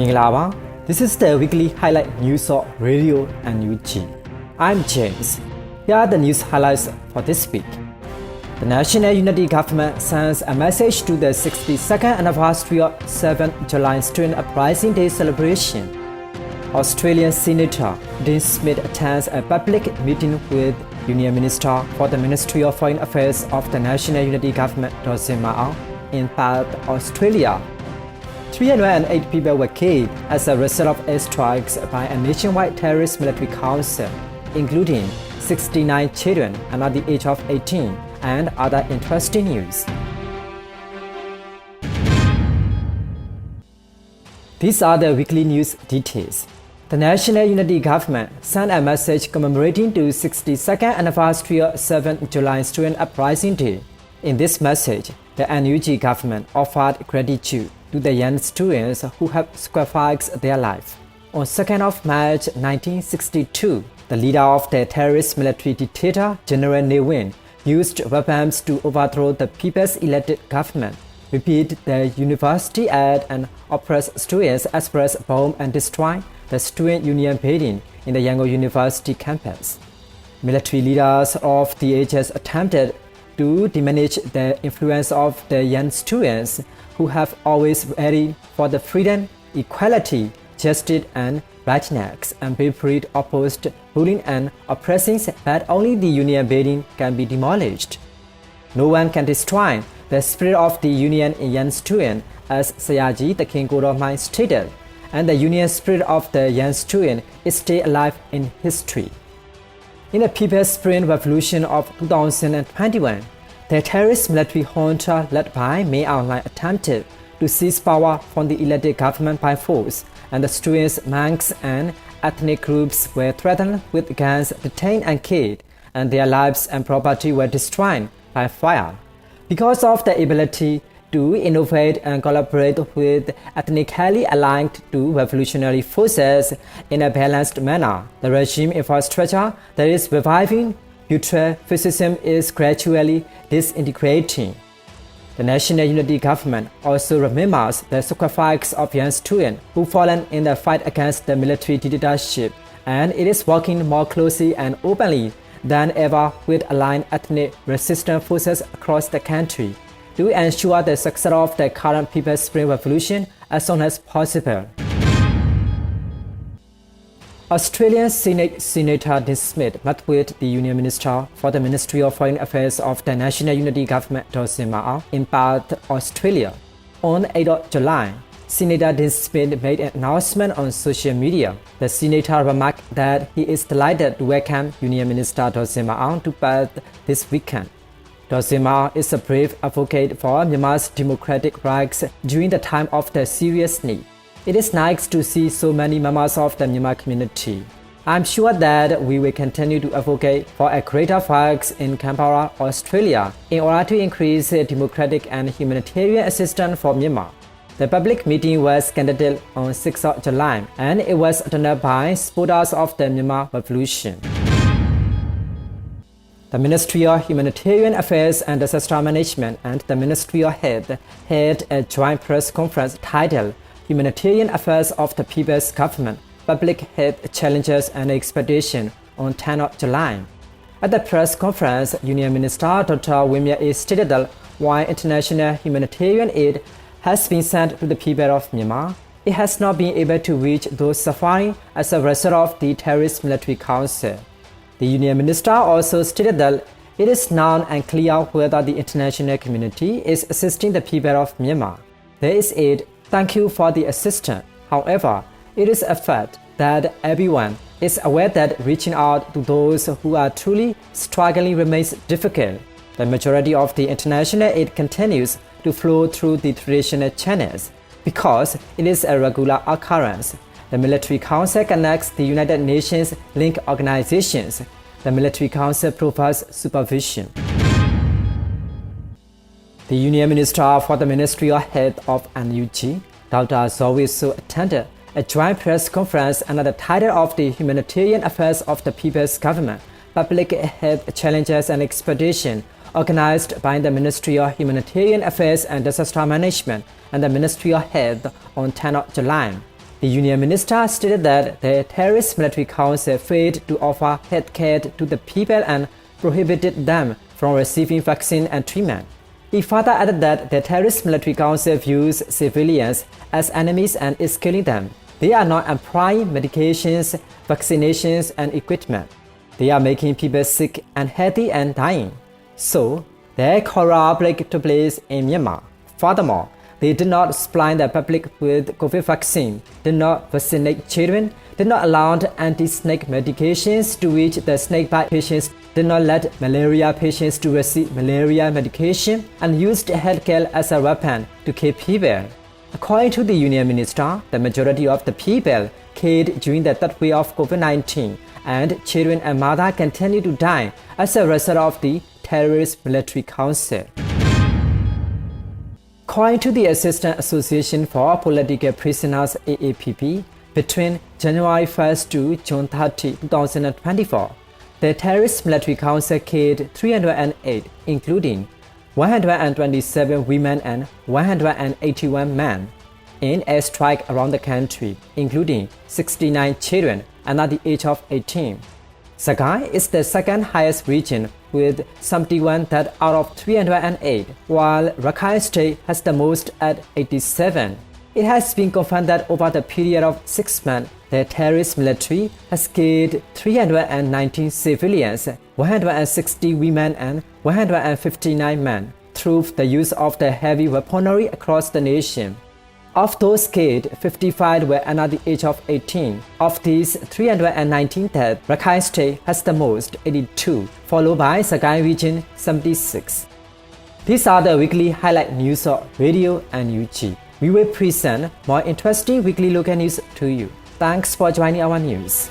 Minglava. This is the weekly highlight news of Radio NUG. I'm James. Here are the news highlights for this week. The National Unity Government sends a message to the 62nd anniversary of 7th July Student Uprising Day celebration. Australian Senator Dean Smith attends a public meeting with Union Minister for the Ministry of Foreign Affairs of the National Unity Government, m.CDMMyanmar, in Perth, Australia. 308 people were killed as a result of airstrikes by a nationwide terrorist military council, including 69 children under the age of 18 and other interesting news. These are the weekly news details. The National Unity Government sent a message commemorating the 62nd anniversary of 7th July Student Uprising Day. In this message, the NUG government offered gratitude to the young students who have sacrificed their life. On 2nd of March 1962, the leader of the terrorist military dictator, General Ne Win, used weapons to overthrow the people's elected government, repeat the University Act, and oppress students as well as bomb and destroy the student union building in the Yangon University campus. Military leaders of the ages attempted to diminish the influence of the young students who have always rallied for the freedom, equality, justice, and rightness, and bravery opposed ruling and oppressing that only the union building can be demolished. No one can destroy the spirit of the union in young students, as Sayaji, the King God of Mind, stated, and the union spirit of the young student is still alive in history. In the People's Spring Revolution of 2021, the terrorist military junta led by Min Aung Hlaing attempted to seize power from the elected government by force, and the students, monks, and ethnic groups were threatened with guns, detained, and killed, and their lives and property were destroyed by fire. Because of the ability to innovate and collaborate with ethnically aligned to revolutionary forces in a balanced manner, the regime infrastructure that is reviving future fascism is gradually disintegrating. The National Unity Government also remembers the sacrifice of young students who fallen in the fight against the military dictatorship, and it is working more closely and openly than ever with aligned ethnic resistance forces across the country to ensure the success of the current People's Spring Revolution as soon as possible. Australian Senate Senator Dean Smith met with the Union Minister for the Ministry of Foreign Affairs of the National Unity Government, m.CDMMyanmar, in Perth, Australia. On 8th of July, Senator Dean Smith made an announcement on social media. The senator remarked that he is delighted to welcome Union Minister m.CDMMyanmar to Perth this weekend. m.CDMMyanmar is a brave advocate for Myanmar's democratic rights during the time of the serious need. It is nice to see so many members of the Myanmar community. I'm sure that we will continue to advocate for a greater focus in Canberra, Australia, in order to increase democratic and humanitarian assistance for Myanmar. The public meeting was conducted on 6th of July, and it was attended by supporters of the Myanmar Revolution. The Ministry of Humanitarian Affairs and Disaster Management and the Ministry of Health held a joint press conference titled Humanitarian Affairs of the People's Government, Public Health Challenges and Expectations on 10th of July. At the press conference, Union Minister Dr. Wimya A. stated that while international humanitarian aid has been sent to the people of Myanmar, it has not been able to reach those suffering as a result of the terrorist military council. The Union Minister also stated that it is now unclear whether the international community is assisting the people of Myanmar. There is aid. Thank you for the assistance. However, it is a fact that everyone is aware that reaching out to those who are truly struggling remains difficult. The majority of the international aid continues to flow through the traditional channels because it is a regular occurrence. The Military Council connects the United Nations linked organizations. The Military Council provides supervision. The Union Minister for the Ministry of Health of NUG, Dr. Zowiso, attended a joint press conference under the title of the Humanitarian Affairs of the People's Government, Public Health Challenges and Expectations, organized by the Ministry of Humanitarian Affairs and Disaster Management and the Ministry of Health on 10th of July. The Union Minister stated that the terrorist military council failed to offer health care to the people and prohibited them from receiving vaccine and treatment. He further added that the terrorist military council views civilians as enemies and is killing them. They are not employing medications, vaccinations, and equipment. They are making people sick and healthy and dying. So, the cholera outbreak took place in Myanmar. Furthermore, they did not supply the public with COVID vaccine, did not vaccinate children, did not allow anti-snake medications to which the snakebite patients did not let malaria patients to receive malaria medication, and used healthcare as a weapon to kill people. According to the Union Minister, the majority of the people killed during the third wave of COVID-19, and children and mothers continue to die as a result of the terrorist military council. According to the Assistant Association for Political Prisoners AAPP, between January 1st to June 30, 2024, the terrorist military council killed 308, including 127 women and 181 men, in a strike around the country, including 69 children under the age of 18. Sagaing is the second highest region with 71 dead out of 308, while Rakhine State has the most at 87. It has been confirmed that over the period of 6 months, the terrorist military has killed 319 civilians, 160 women and 159 men, through the use of the heavy weaponry across the nation. Of those killed, 55 were under the age of 18. Of these 319 deaths, Rakhine State has the most, 82, followed by Sagaing region, 76. These are the weekly highlight news of Radio and UG. We will present more interesting weekly local news to you. Thanks for joining our news.